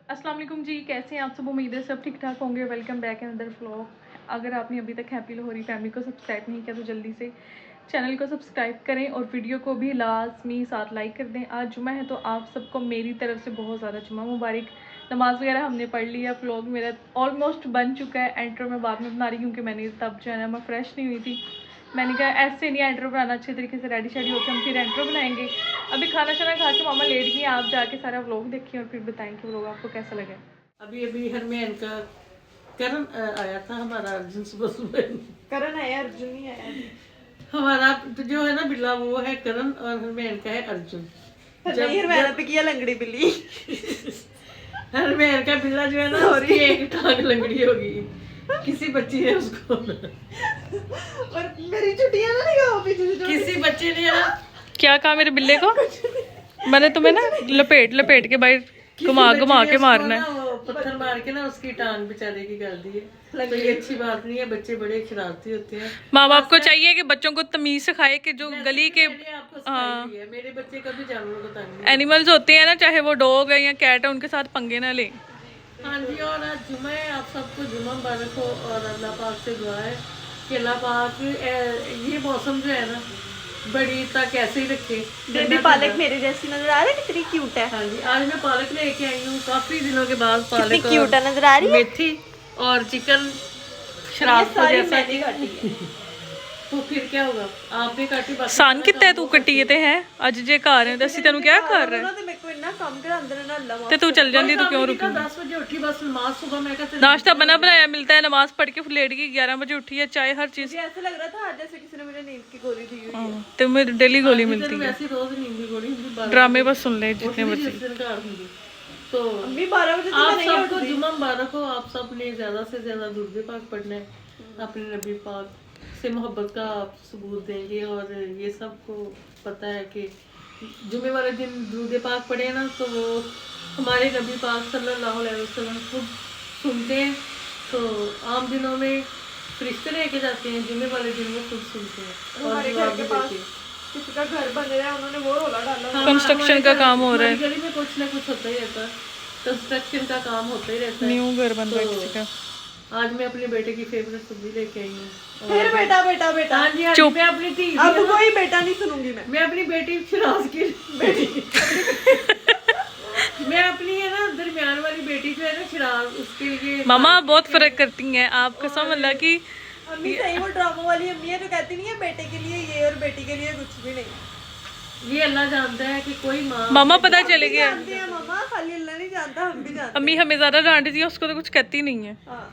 अस्सलाम वालेकुम जी, कैसे हैं आप सब। उम्मीद है सब ठीक ठाक होंगे। Welcome back in other vlog. अगर आपने अभी तक हैप्पी लाहौरी फैमिली को सब्सक्राइब नहीं किया तो जल्दी से चैनल को सब्सक्राइब करें और वीडियो को भी लाजमी साथ लाइक कर दें। आज जुमा है तो आप सबको मेरी तरफ से बहुत ज़्यादा जुमा मुबारक। नमाज़ वगैरह हमने पढ़ लिया। व्लॉग मेरा ऑलमोस्ट बन चुका है। एंट्रो में बाद में बना रही क्योंकि मैंने तब जो है ना मैं फ्रेश नहीं हुई थी। मैंने कहा ऐसे नहीं एंट्रो बनाना, अच्छे तरीके से रेडी शेडी होकर हम फिर एंट्रो बनाएंगे। अभी खाना शाना खा के मामा लेट गई। आप जाके सारा व्लॉग देखिए और फिर बताएं कि व्लॉग आपको कैसा लगा। अभी अभी हरमैन का करण आया था हमारा अर्जुन सुबह सुबह। करण आया, अर्जुन नहीं आया। हमारा जो है ना बिल्ला वो है करण और हरमैन का है अर्जुन। हरमैन पे किया लंगड़ी बिल्ली। हरमैन का बिल्ला जो है ना उसकी एक टांग लंगड़ी होगी, किसी बच्ची ने उसको और मेरी छुट्टियां ना निकालो पीछे से। किसी बच्चे ने ना क्या कहा मेरे बिल्ले को? मैंने तुम्हें ना लपेट लपेट के बाहर घुमा घुमा के मारना है। पत्थर मार के ना उसकी टांग बेचारे की कर दी है। तो ये अच्छी बात नहीं है, बच्चे बड़े शरारती होते हैं। माँ बाप को चाहिए कि बच्चों को तमीज सिखाए कि जो गली के मेरे बच्चे कभी जानवरों को तंग नहीं। एनिमल्स होते हैं ना, चाहे वो डॉग है या कैट है, उनके साथ पंगे ना लें। हाँ जी, और आज जुमा है, आप सबको जुमा मुबारक हो। और अल्लाह पाक से दुआ है कि अल्लाह पाक ये मौसम जो है ना बड़ी तक ऐसे ही रखे। बेबी पालक मेरे जैसी नजर आ रही है, कितनी क्यूट है। हाँ जी, आज मैं पालक लेके आई हूँ काफी दिनों के बाद। पालक क्यूट नजर आ रही है। मेथी और चिकन शराब को जैसा तो फिर क्या होगा, आपने काटी बात सान कितना तू कट्टी ते है अज जे घर है दसी तेन क्या कर रहा है। तू चल जाती, तू क्यों रुकी? 10 बजे उठी, बस नमाज सुबह मैं कहते नाश्ता बना बनाया मिलता है, नमाज पढ़ के लेट गई, 11 बजे उठी है, चाय हर चीज। ऐसा लग रहा था जैसे किसी ने मुझे नींद की गोली दी हुई है। तो मेरी डेली गोली मिलती है। वैसे रोज नींद की गोली हुंदी, ड्रामे बस सुन ले जितने बजे। तो अम्मी 12 बजे तो आप नहीं सबको उठती। जुम्मा मुबारक हो। आप सब ने ज्यादा से ज्यादा दुरूद पाक पढ़ना है, अपने नबी पाक से मोहब्बत का आप सबूत देंगे। और ये सबको पता है कि जुम्मे वाले दिन दुरूद पाक पढ़े ना तो वो हमारे नबी पाक सल्लल्लाहु अलैहि वसल्लम खुद सुनते हैं। तो आम दिनों में फरिश्ते लेके जाते हैं, जुम्मे वाले दिन वो खुद सुनते हैं और हमारे घर के पास किसी का घर बन रहा है, उन्होंने वो रोला डाला। कंस्ट्रक्शन का काम हो रहा है, गली में कुछ ना कुछ होता ही रहता है, कंस्ट्रक्शन का काम होता ही रहता है। न्यू घर बन रहा है किसी का। आज मैं अपने बेटे की फेवरेट सब्जी लेके आई हूँ। फिर बेटा बेटा बेटा हाँ जी, हाँ जी, मैं अपनी धी अब कोई बेटा नहीं सुनूंगी मैं अपनी बेटी शिराज की बेटी मैं अपनी है ना दरमियान वाली बेटी जो है ना शिराज, उसके लिए मामा बहुत फर्क करती हैं आप, कसम अल्लाह की। अम्मी सही वो ड्रामा वाली अम्मी है जो कहती नहीं है बेटे के लिए ये और बेटी के लिए कुछ भी नहीं। ये अल्लाह जानता है कि कोई माँ मामा पता चले गया, जानते हैं मामा, खाली अल्लाह नहीं जानता, हम भी जानते अम्मी हमें ज्यादा डांटती है, उसको तो कुछ कहती नहीं है। हैं। हाँ,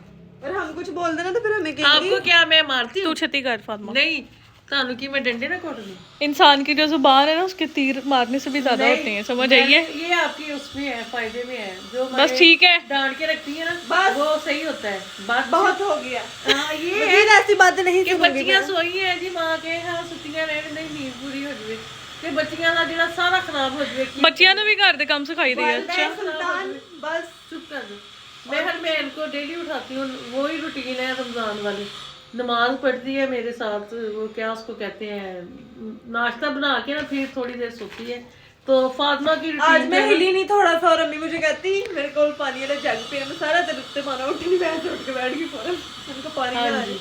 और हम कुछ बोल देना तो फिर हमें कहेंगी आपको क्या मैं मारती तू हूँ? छती कर फातिमा। नहीं, तानु की मैं डंडे ना कोट दूँ। इंसान की जो जुबान है ना उसके तीर मारने से भी ज्यादा होते हैं, समझ आइए। ये आपकी उसमें है, फायदे में है। जो बस ठीक है, डांट के रखती है ना बस। वो सही होता है। बात बहुत हो गया। हाँ, ये है मजीद ऐसी बातें नहीं कि सुनूंगी बच्चियां मैं। सोई है जी मां के हाँ सुतियां रहने नहीं नींद पूरी हो जाए ते बच्चियां दा जेड़ा सारा खराब हो जाए। बच्चियां ने भी घर दे काम सिखाई दिए। मैं सुल्तान बस चुप कर दो। मैं हरमैन को डेली उठाती हूँ, वो ही रूटीन है रमजान वाली। नमाज पढ़ती है मेरे साथ, वो क्या उसको कहते हैं, नाश्ता बना के ना फिर थोड़ी देर सोती है। तो फातिमा की आज रूटीन मैं हिली नहीं थोड़ा सा और अम्मी मुझे कहती मेरे को पानी वाला जग पे मैं सारा दिन उत्ते पाना उठी नहीं, मैं उठ के बैठ गई फौरन उनको पानी पिला दी।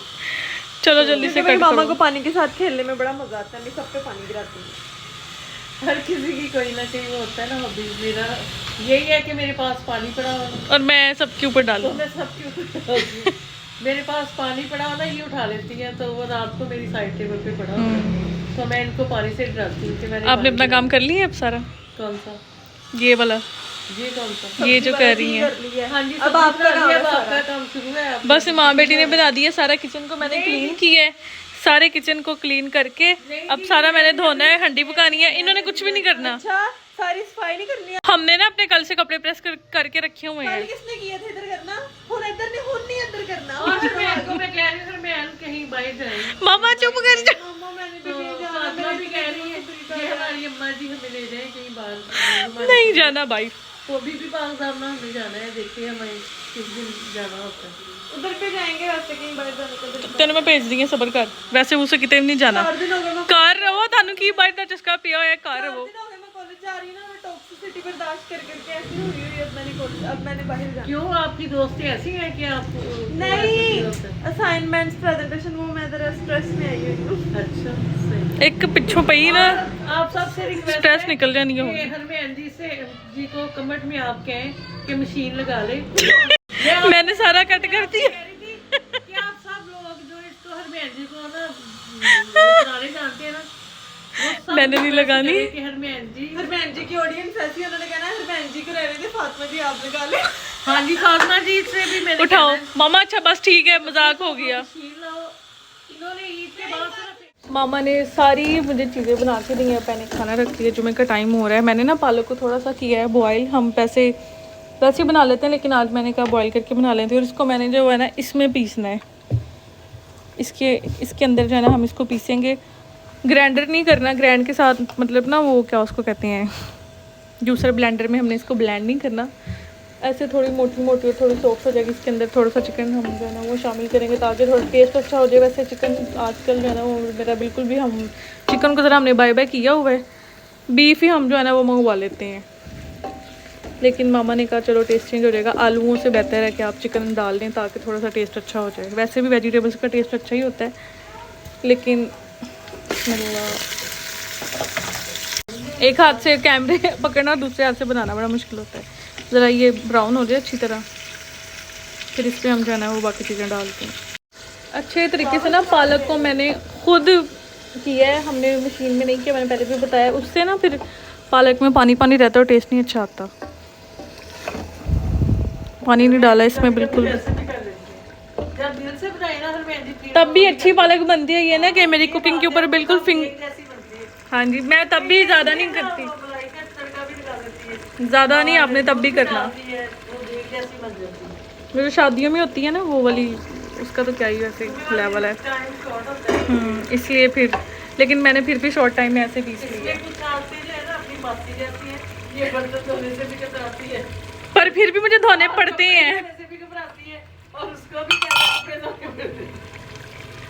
चलो जल्दी से मेरे कट मामा करो। को पानी के साथ खेलने में बड़ा मजा आता है, मैं सब पे पानी गिराती हूँ। हर किसी की कोई ना कोई वो होता है ना हॉबी। मेरा यही है कि मेरे पास पानी पड़ा हो और मैं सबके ऊपर तो डालूं। मैं सबके ऊपर डालती हूँ। मेरे पास पानी पड़ा हो ना ये उठा लेती है, तो वो रात को मेरी साइड टेबल पे पड़ा होता है तो मैं इनको पानी से डराती हूँ कि मैंने आपने अपना काम कर लिया अब सारा? कौन सा? ये वाला, ये कौन सा? ये जो कर रही है। कर ली है। हाँ जी, अब आपका काम है आपका काम शुरू है। आप बस माँ बेटी ने बना दिया सारा, किचन को मैंने क्लीन किया है, सारे किचन को क्लीन करके अब सारा मैंने धोना है, हंडी पकानी है, इन्होंने कुछ भी नहीं करना। अच्छा सारी सफाई नहीं करनी है। हमने ना अपने कल से कपड़े प्रेस करके रखे हुए कल हैं। किसने किए थे इधर करना? हुन इधर नहीं, हुन नहीं इधर करना। और हरमैन को मैं कह रही हूँ हरमैन कहीं बाहर जाए। मामा चुप कर जा। मामा मैंने तो तो नहीं जाना, फातिमा भी कह रही है कि हमारी अम्मा जी हमें ले जाए कहीं बाहर। नहीं जाना भाई, तो अभी भी पाक सामना हमें जाना है, देखिए हमें किस दिन जाना होता है। उधर पे जाएंगे वैसे कहीं बाहर जाने का दिन। तेन मैं भेज दी है, सबर कर। वैसे उसे कितने नहीं जाना, 4 दिन हो गए मैं कर रहो, थानू की बात का चस्का पिया होया, कर रहो। 4 दिन हो गए मैं कॉलेज जा रही हूं ना, मैं टॉप्स टॉक्सिसिटी बर्दाश्त कर करके ऐसी हुई हुई है। अब मैंने बाहर जाना। क्यों आपकी दोस्ती ऐसी है कि आप नहीं, असाइनमेंट्स प्रेजेंटेशन वो मैं जरा स्ट्रेस में आई हुई हूँ। अच्छा सही। एक पिछों पई ना आप सबसे रिक्वेस्ट स्ट्रेस निकल जानी है। हरमैन जी को कमेंट में आप कहें कि मशीन लगा ले। मैंने सारा कट कर दिया। कि आप सब लोग जो इसको हरमैन जी को ना बनाने जानते हैं ना, वो सब मैंने नहीं लगानी। कि हरमैन जी की ऑडियंस ऐसी है, उन्होंने कहना हरमैन जी को रहने दे, फातिमा जी आप लगा ले। हाँ जी, फातिमा जी से भी मैंने उठाओ कहना है, मामा। अच्छा बस ठीक है, मजाक हो गया। मशीन लाओ। इन्होंने ईद के बाद सिर्फ मामा ने सारी मुझे चीज़ें बना के दी हैं। मैंने खाना रख लिया, जुमे का टाइम हो रहा है। मैंने ना पालक को थोड़ा सा किया है बॉयल। हम वैसे ही बना लेते हैं, लेकिन आज मैंने कहा बॉयल करके बना लेते हैं। और इसको मैंने जो है ना इसमें पीसना है, इसके अंदर जो है ना हम इसको पीसेंगे। ग्राइंडर नहीं करना, ग्राइंड के साथ मतलब ना वो क्या उसको कहते हैं, जूसर ब्लेंडर में हमने इसको ब्लेंड नहीं करना। ऐसे थोड़ी मोटी मोटी और थोड़ी सॉफ्ट हो जाएगी। इसके अंदर थोड़ा सा चिकन हम जो है ना वो शामिल करेंगे ताकि थोड़ा टेस्ट अच्छा हो जाए। वैसे चिकन आजकल जो है ना वो मेरा बिल्कुल भी, हम चिकन को ज़रा हमने बाय बाय किया हुआ है। बीफ ही हम जो है ना वो मंगवा लेते हैं, लेकिन मामा ने कहा चलो टेस्ट चेंज हो जाएगा। आलूओं से बेहतर है कि आप चिकन डाल दें ताकि थोड़ा सा टेस्ट अच्छा हो जाए। वैसे भी वेजिटेबल्स का टेस्ट अच्छा ही होता है, लेकिन एक हाथ से कैमरे पकड़ना, दूसरे हाथ से बनाना बड़ा मुश्किल होता है। ज़रा ये ब्राउन हो जाए अच्छी तरह, फिर इस पर हम जो है ना वो बाकी चीज़ें डालते हैं। अच्छे तरीके से ना पालक को मैंने खुद किया है, हमने मशीन में नहीं किया, मैंने पहले भी बताया। उससे ना फिर पालक में पानी पानी रहता है और टेस्ट नहीं अच्छा आता। पानी नहीं डाला इसमें बिल्कुल। जब दिल से बनाए ना हरमैन जी तब भी अच्छी पालक बनती है। ये ना कि मेरी कुकिंग के ऊपर बिल्कुल जैसी बनती है। हाँ जी, मैं तब भी ज़्यादा नहीं करती, मलाई का तड़का भी लगा देती है, ज़्यादा नहीं आपने तब भी करना। डालती है, वो देख जैसी बन जाती है। जो शादियों में होती है ना वो वाली, उसका तो क्या ही वैसे लेवल है। टाइम शॉर्ट होता है, इसलिए फिर, लेकिन मैंने फिर भी शॉर्ट टाइम में ऐसे पीस लिया। इसलिए कुछ आते जो है ना अपनी मासी जैसी है, ये बर्तन धोने से भी कतराती है, पर फिर भी मुझे धोने पड़ते हैं। धोने से भी घबराती है, और उसको भी कहना कपड़े धोने पड़ते हैं,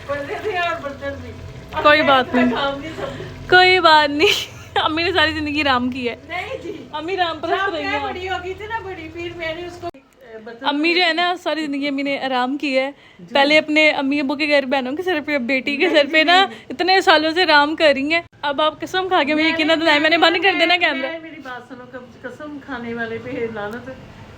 बल्ले थे और बर्तन भी। कोई बात नहीं, काम नहीं सब। कोई बात नहीं। अम्मी ने सारी जिंदगी राम की है। नहीं जी, अम्मी राम परस्त जब रही मैं है। बड़ी हो गई थी ना, बड़ी, फिर मैंने उसको बर्तन अम्मी जो है ना सारी जिंदगी अम्मी ने आराम किया है। पहले अपने अम्मी अब्बू के घर बहनों के सर पे, अब बेटी के सर पे ना इतने सालों से आराम कर रही हैं। अब आप कसम खा के मुझे यकीन ना दिलाएं, मैंने बंद कर देना कैमरा। मेरी बात सुनो, कसम खाने वाले पे लानत।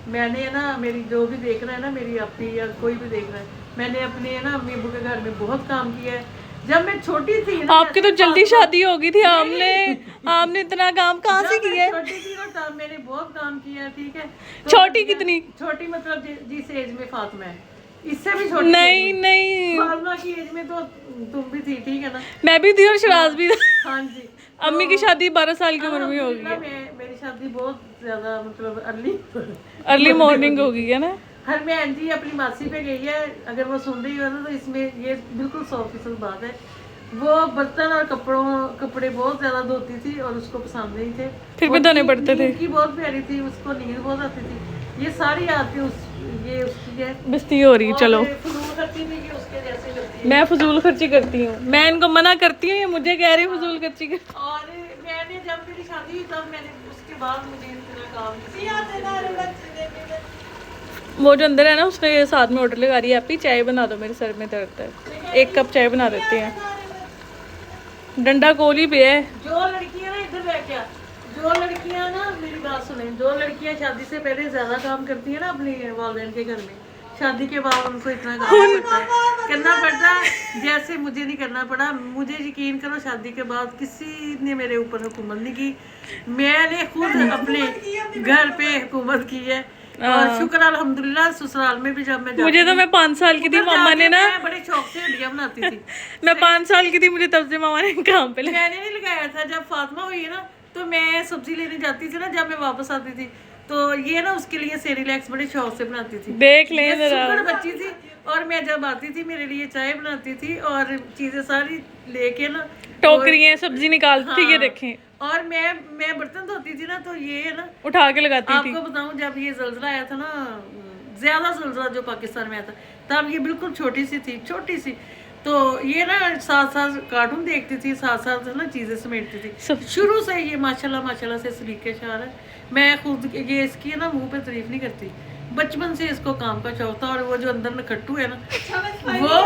मैंने ना, मेरी जो भी देख रहा है ना, मेरी अपनी या कोई भी देख रहा है, मैंने अपने ना अम्मी अब्बू के घर में बहुत काम किया है। जब मैं छोटी थी ना, आपकी तो जल्दी शादी हो गई थी, आपने इतना काम कहाँ से किया है? छोटी थी ना तब मैंने बहुत काम किया है, ठीक है। तो छोटी कितनी? छोटी मतलब जिस एज में फातिमा है, इससे भी छोटी। नहीं नहीं, फातिमा की एज में तो तुम भी थी, ठीक है ना। मैं भी थी और शराज भी था। हाँ जी, अम्मी की शादी 12 साल की उम्र में हो गई है। मेरी शादी बहुत ज्यादा मतलब अर्ली मॉर्निंग हो गई है ना। हरमैन जी अपनी मासी पे गई है, अगर वो सुन रही हो ना, तो इसमें ये बिल्कुल 100% बात है। वो बर्तन और कपड़े बहुत ज्यादा धोती थी और उसको पसंद नहीं थे, फिर भी धोने पड़ते थे। की बहुत प्यारी थी, उसको नींद बहुत आती थी। ये सारी आती ये उसकी है, बिस्ती हो रही। चलो, फजूल खर्ची भी ये उसके जैसे करती है। मैं फजूल खर्ची करती हूँ, मैं इनको मना करती हूँ, ये मुझे कह रही फजूल खर्ची कर। और मैंने जब मेरी शादी हुई तब मैंने उसके बाद मुझे इतना काम वो जो अंदर है ना उसने साथ में ऑर्डर लगा रही है, आप ही चाय बना दो, मेरे सर में दर्द है, 1 कप चाय बना देते हैं। डंडा कोली पे है। जो लड़कियां ना इधर बैठ गया, जो लड़कियां ना मेरी बात सुने, जो लड़कियां शादी से पहले ज्यादा काम करती है ना अपने वालिदैन के घर में, शादी के बाद उनको इतना काम करना पड़ता है जैसे मुझे नहीं करना पड़ा। मुझे यकीन करो, शादी के बाद किसी ने मेरे ऊपर हुकूमत नहीं की, मैंने खुद अपने घर पे हुकूमत की है। और शुक्र अल्हम्दुलिल्लाह, ससुराल में भी जब मैं मुझे तो, मैं 5 साल की थी, मामा ने ना, मैं बड़े शौक से हड्डियां बनाती थी। मैं 5 साल की थी, मुझे तब से मामा ने काम पे मैंने नहीं लगाया था। जब फातिमा हुई है ना, तो मैं सब्जी लेने जाती थी ना, जब मैं वापस आती थी तो ये ना उसके लिए सेरेलैक्स बड़े शौक से बनाती थी। देख ले जरा, बच्ची थी, और मैं जब आती थी मेरे लिए चाय बनाती थी और चीजें सारी लेके ना, टोकरियां सब्जी निकालती थी, ये देखें। और मैं बर्तन धोती थी ना, तो ये ना उठा के लगाती थी। आपको बताऊं, जब ये जल्जला आया था ना, ज्यादा जल्जला जो पाकिस्तान में आया था, तब ये बिल्कुल छोटी सी थी, छोटी सी। तो ये ना साथ साथ कार्टून देखती थी, साथ साथ ना चीजें समेटती थी। शुरू से ये माशाल्लाह से सलीके शार है। मैं खुद ये इसकी ना मुंह पे तारीफ नहीं करती, बचपन से इसको काम का शौक था। और वो जो अंदर नखट्टू है ना वो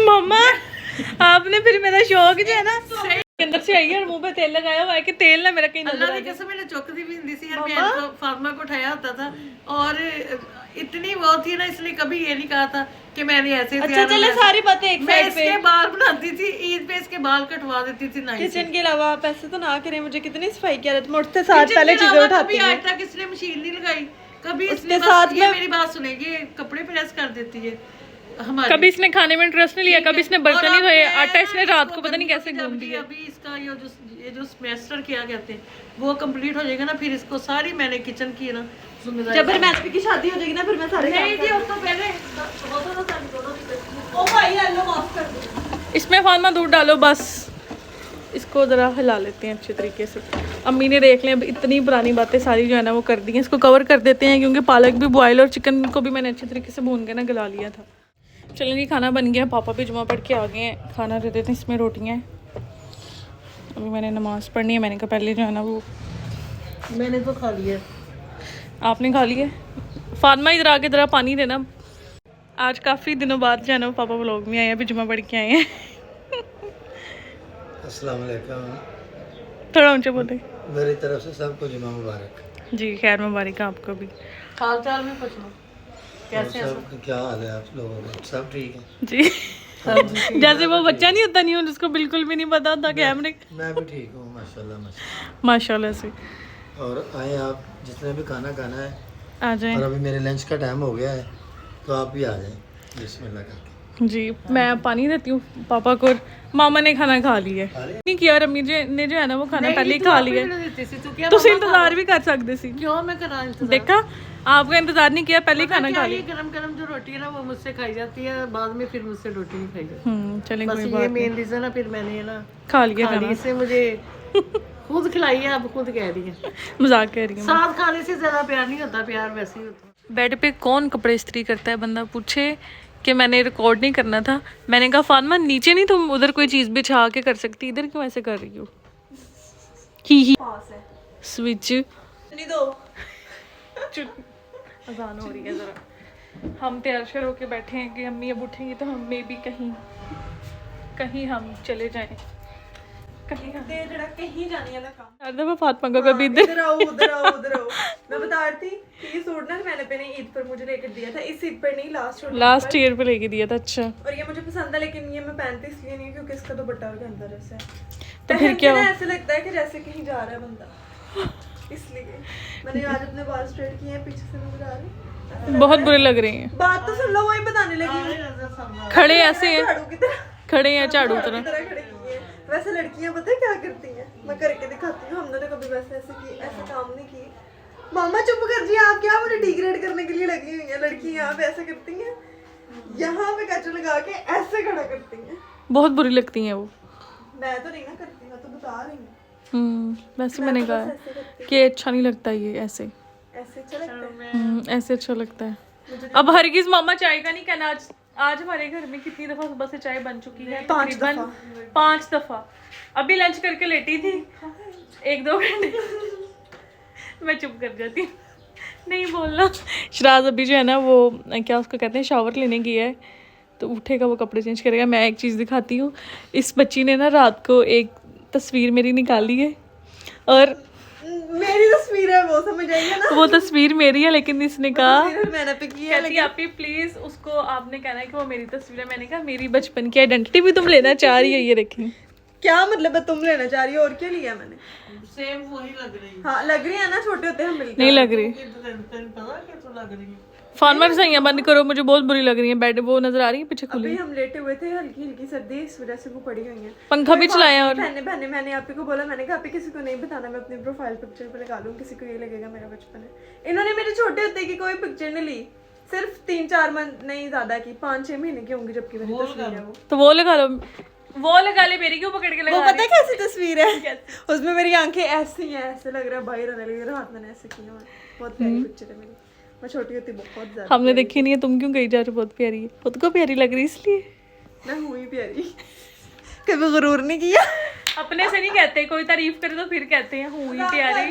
मम्मा आपने फिर मेरा शौक जो है ना अंदर से आई है और मुंह पे तेल लगाया हुआ है कि तेल ना मेरा कहीं नजर अल्लाह की कसम मैंने चौकती भी हिंदी सी यार, मैं इनको फातिमा को उठाया होता था और इतनी वो थी ना, इसलिए कभी ये नहीं कहा था कि मैंने ऐसे अच्छा चले सारी बातें एक मैं साइड पे। इसके बाल बनाती थी, ईद पे इसके बाल कटवा देती थी ना। किचन के अलावा आप ऐसे तो ना करें, मुझे कितनी सफाई की आदत, मैं उठते साथ पहले चीजें उठाती कभी हूँ। आज तक इसने मशीन नहीं लगाई, कभी उसके इसने साथ बस ये मेरी बात सुनेगी, कपड़े प्रेस कर देती है हमारे। कभी इसने खाने में इंटरेस्ट नहीं लिया, कभी इसने बर्तन नहीं धोए, आटा इसने रात को पता नहीं कैसे जब गूंद ये दिया। अभी इसका ये जो सेमेस्टर किया कहते हैं वो कंप्लीट हो जाएगा ना, फिर इसको सारी मैंने किचन की ना जिम्मेदारी। जब फिर मैथ की शादी हो जाएगी ना, फिर मैं सारे नहीं जी, उसको पहले होता था सारी दोनों की। ओ भाई हेलो माफ कर दो। इसमें फार्मा दूध डालो बस, इसको ज़रा हिला लेते हैं अच्छे तरीके से। अम्मी ने देख लें इतनी पुरानी बातें सारी जो है ना वो कर दी हैं। इसको कवर कर देते हैं क्योंकि पालक भी बॉयल और चिकन को भी मैंने अच्छे तरीके से भून के ना गला लिया था। चलिए जी खाना बन गया, पापा भी जुमा पढ़ के आ गए हैं, खाना दे देते हैं। इसमें रोटियाँ हैं, अभी मैंने नमाज़ पढ़नी है, मैंने कहा पहले जो है ना वो मैंने तो खा लिया। आपने खा लिया। फातिमा इधर आके ज़रा पानी देना। आज काफ़ी दिनों बाद जो है ना वो पापा व्लॉग में आए हैं, अभी जुमा पढ़ के आए हैं। अस्सलाम वालेकुम, थोड़ा ऊंचे बोले। मेरी तरफ से सबको जुमा मुबारक। जी खैर मुबारक आपको भी। हाल चाल में पूछना कैसे और सब क्या हाल है आप लोगों का? सब ठीक है? जी जैसे वो बच्चा नहीं होता नहीं, जिसको बिल्कुल भी नहीं पता होता कैमरे। मैं भी ठीक हूँ माशाल्लाह माशाल्लाह। माशाल्लाह से। और आए आप, जिसने भी खाना खाना है। आ जाएं। और अभी मेरे लंच का टाइम हो गया है, तो आप भी आ जाएं बिस्मिल्लाह करके। जी मैं पानी देती हूँ पापा को। मामा ने खाना खा लिया खा लिया? नहीं किया, और अम्मी जी ने जो है ना वो खाना पहले ही खा लिया। क्या तुम इंतजार भी कर सकते सी। क्यों मैं करा इंतजार? देखा आपका इंतजार नहीं किया, पहले ही खाना खा लिया। गरम गरम जो रोटी है ना वो मुझसे खाई जाती है, बाद में फिर मुझसे रोटी नहीं खाई जाती। चलें बस कोई ये बात नहीं, मेन रीजन है। फिर मैंने ये ना खा लिया खाली खाना। से मुझे खुद खिलाई है, अब खुद कह रही है। मजाक कर रही हूँ। साथ खाने से ज्यादा प्यार नहीं होता, प्यार वैसे ही होता है। बेड पे कौन कपड़े इस्त्री करता है, बंदा पूछे कि मैंने रिकॉर्ड नहीं करना था। मैंने कहा फातिमा नीचे नहीं तुम उधर कोई चीज़ बिछा के कर सकती, इधर क्यों ऐसे कर रही हो? ही पास है स्विच नहीं दो। अजान हो रही है ज़रा। हम तैयार शर होके बैठे हैं कि अम्मी अब उठेंगी तो हम मे भी कहीं हम चले जाएं, कहीं हम ते जरा कहीं जाने वाला काम। हर दफ़ा फातिमा का कभी इधर इधर आओ उधर आओ उधर आओ। मैं बता रही थी कि ये सूट ना मैंने पहले ईद पर मुझे लेकर दिया था, इस ईद पर नहीं लास्ट ईयर पे लेके दिया था। अच्छा और ये मुझे पसंद है, लेकिन ये मैं पहनती इसलिए नहीं क्योंकि इसका दुपट्टा के अंदर ऐसा है, तो फिर क्या ना ऐसे लगता है कि जैसे कहीं जा रहा है बंदा, इसलिए मैंने आज अपने बाल स्ट्रेट किए हैं, पीछे से मैं बता रही। बहुत बुरे लग रहे हैं। बात तो सुन लो, वही बताने लगी। खड़े ऐसे हैं, झाड़ू की तरह खड़े हैं झाड़ू की तरह। तरह खड़े किए हैं। वैसे लड़कियां पता है क्या करती हैं, मैं करके दिखाती हूँ। हमने तो कभी वैसे ऐसे काम नहीं किए। मामा चुप कर जी, आप क्या मुझे डिग्रेड करने के लिए लगी हुई हैं। लड़की यहाँ पे ऐसे करती हैं, यहाँ पे कचरा लगा के ऐसे खड़ा करती हैं। बहुत बुरी लगती हैं वो। मैं तो नहीं ना करती, मैं तो बता रही हूँ। वैसे मैंने कहा है कि अच्छा नहीं लगता ये ऐसे। ऐसे अच्छा लगता है। ऐसे अच्छा लगता है। अब हरगिज मामा चाय का नहीं कहना। आज हमारे घर में कितनी दफा सुबह से चाय बन चुकी है? 5 दफा। अभी लंच करके लेटी थी 1-2 घंटे। मैं चुप कर जाती हूँ, नहीं बोलना। शराज अभी जो है ना वो क्या उसको कहते हैं, शावर लेने गया है, तो उठेगा वो कपड़े चेंज करेगा। मैं एक चीज़ दिखाती हूँ, इस बच्ची ने ना रात को एक तस्वीर मेरी निकाली है, और मेरी तस्वीर है वो, समझ आइए ना। वो तस्वीर मेरी है, लेकिन इसने कहा मैंने पे की है, कहती आपी प्लीज उसको आपने कहना है कि वो मेरी तस्वीर है। मैंने कहा मेरी बचपन की आइडेंटिटी भी तुम लेना चाह रही है, ये रखी। क्या मतलब है तुम लेना चाह रही हो? और क्या लिया मैंने? सेम वही लग रही है। हाँ लग रही है ना, छोटे होते हम मिलते नहीं लग रही। पता कि तो लग रही है। फार्मर सही बंद करो, मुझे बहुत बुरी लग रही है। बेड वो नजर आ रही है पीछे खुली। अभी हम लेटे हुए थे, हल्की हल्की सर्दी इस वजह से वो पड़ी हुई है। पंखा भी चलाया। और बहने मैंने आपी को बोला, मैंने कहा आपी किसी को नहीं बताना, मैं अपनी प्रोफाइल पिक्चर पे लगा लूँ, किसी को ये लगेगा मेरा बचपन है। इन्होंने मेरे छोटे होते की कोई पिक्चर नहीं ली, सिर्फ 3-4 मंथ नहीं ज्यादा की, 5-6 महीने की होंगी जबकि मेरी तस्वीर है वो। तो वो लगा लो, वो लगा ले। मेरी क्यों पकड़ के लगा? वो पता है कैसी तस्वीर है? उसमें मेरी आंखें ऐसी हैं, ऐसे लग रहा है बाहर आने लगी, हाथ मैंने ऐसे किया। बहुत प्यारी पिक्चर है मेरी, मैं छोटी होती बहुत ज्यादा। हमने देखी नहीं है, तुम क्यों कही जा रही हो बहुत प्यारी है? खुद को प्यारी लग रही इसलिए। मैं हूँ ही प्यारी, कभी गुरूर नहीं किया। अपने से नहीं कहते, कोई तारीफ करे तो फिर कहते हैं हूँ ही प्यारी।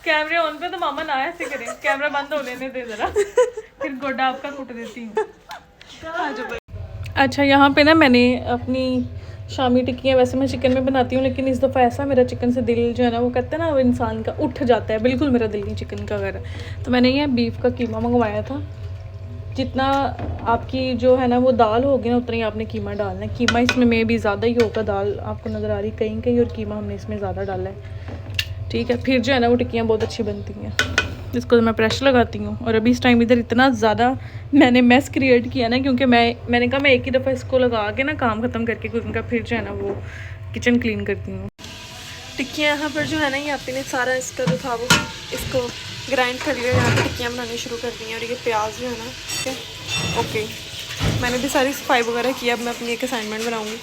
कैमरे ऑन पे तो मामा ना ऐसे करें, कैमरा बंद हो लेने दे जरा, फिर गोडा आपका कुट देती हूँ। अच्छा यहाँ पे ना मैंने अपनी शामी टिक्कियाँ, वैसे मैं चिकन में बनाती हूँ लेकिन इस दफ़ा ऐसा मेरा चिकन से दिल जो है ना वो कहते हैं ना वो इंसान का उठ जाता है, बिल्कुल मेरा दिल नहीं चिकन का कर। तो मैंने ये बीफ का कीमा मंगवाया था। जितना आपकी जो है ना वो दाल होगी ना उतना ही आपने कीमा डालना है। कीमा इसमें मे भी ज़्यादा ही होगा, दाल आपको नज़र आ रही कहीं कहीं, और कीमा हमने इसमें ज़्यादा डाला है। ठीक है, फिर जो है ना वो टिक्कियाँ बहुत अच्छी बनती हैं। इसको मैं प्रेशर लगाती हूँ। और अभी इस टाइम इधर इतना ज़्यादा मैंने मैस क्रिएट किया ना, क्योंकि मैंने कहा मैं एक ही दफ़ा इसको लगा के ना काम ख़त्म करके कुकिंग का फिर जो है ना वो किचन क्लीन करती हूँ। टिक्कियाँ यहाँ पर जो है ना ये आपने सारा इसका जो था वो इसको ग्राइंड कर लिया, यहाँ पर टिक्कियाँ बनानी शुरू कर दी हैं। और ये प्याज जो है ना, ठीक है, ओके, मैंने भी सारी सफाई वगैरह की। अब मैं अपनी एक असाइनमेंट बनाऊँगी।